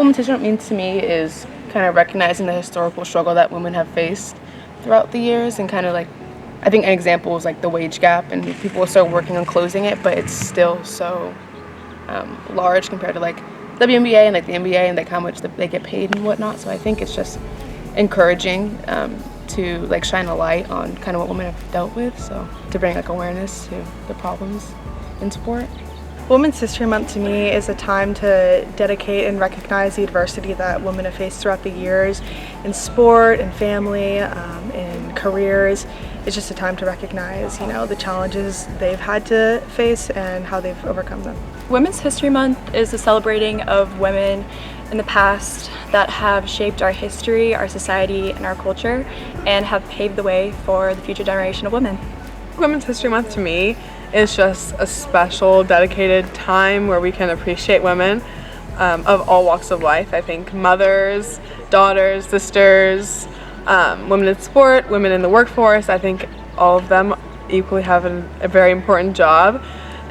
Women's History Month means to me is kind of recognizing the historical struggle that women have faced throughout the years, and kind of like, I think an example is like the wage gap, and people will start working on closing it, but it's still so large compared to like WNBA and like the NBA and like how much they get paid and whatnot. So I think it's just encouraging to like shine a light on kind of what women have dealt with, so to bring like awareness to the problems in sport. Women's History Month to me is a time to dedicate and recognize the adversity that women have faced throughout the years in sport and family, in careers. It's just a time to recognize, the challenges they've had to face and how they've overcome them. Women's History Month is a celebrating of women in the past that have shaped our history, our society, and our culture, and have paved the way for the future generation of women. Women's History Month to me is just a special, dedicated time where we can appreciate women of all walks of life. I think mothers, daughters, sisters, women in sport, women in the workforce, I think all of them equally have a very important job.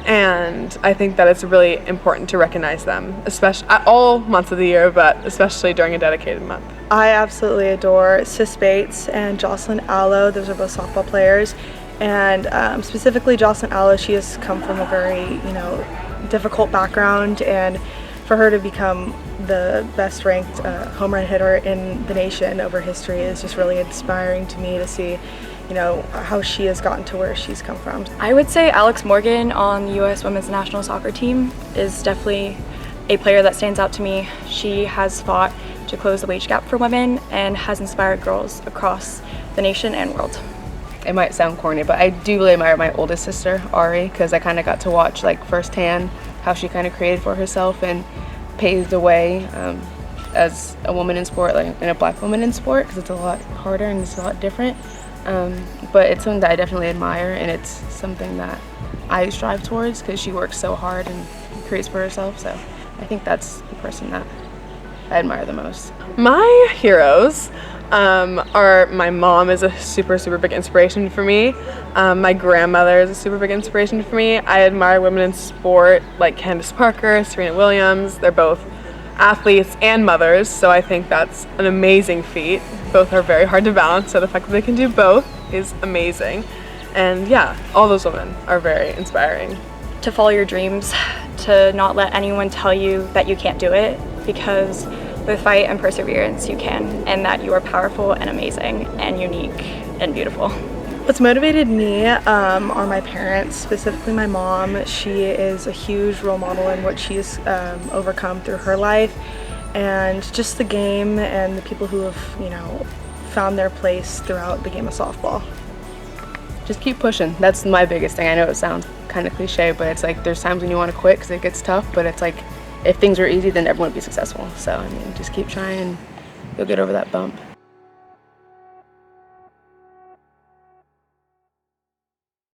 And I think that it's really important to recognize them, especially at all months of the year, but especially during a dedicated month. I absolutely adore Sis Bates and Jocelyn Allo. Those are both softball players. And specifically Jocelyn Allo, she has come from a very, difficult background, and for her to become the best ranked home run hitter in the nation over history is just really inspiring to me to see, how she has gotten to where she's come from. I would say Alex Morgan on the U.S. Women's National Soccer Team is definitely a player that stands out to me. She has fought to close the wage gap for women and has inspired girls across the nation and world. It might sound corny, but I do really admire my oldest sister, Ari, because I kind of got to watch like firsthand how she kind of created for herself and paved the way as a woman in sport, like and a black woman in sport, because it's a lot harder and it's a lot different. But it's something that I definitely admire, and it's something that I strive towards because she works so hard and creates for herself. So I think that's the person that I admire the most. My heroes are my mom is a super big inspiration for me. My grandmother is a super big inspiration for me. I admire women in sport like Candace Parker, Serena Williams. They're both athletes and mothers, so I think that's an amazing feat. Both are very hard to balance, so the fact that they can do both is amazing. And yeah, all those women are very inspiring. To follow your dreams, to not let anyone tell you that you can't do it, because with fight and perseverance you can, and that you are powerful and amazing and unique and beautiful. What's motivated me are my parents, specifically my mom. She is a huge role model in what she's overcome through her life, and just the game and the people who have, found their place throughout the game of softball. Just keep pushing. That's my biggest thing. I know it sounds kind of cliche, but it's like there's times when you want to quit because it gets tough, but it's like if things were easy, then everyone would be successful. So, just keep trying and you'll get over that bump.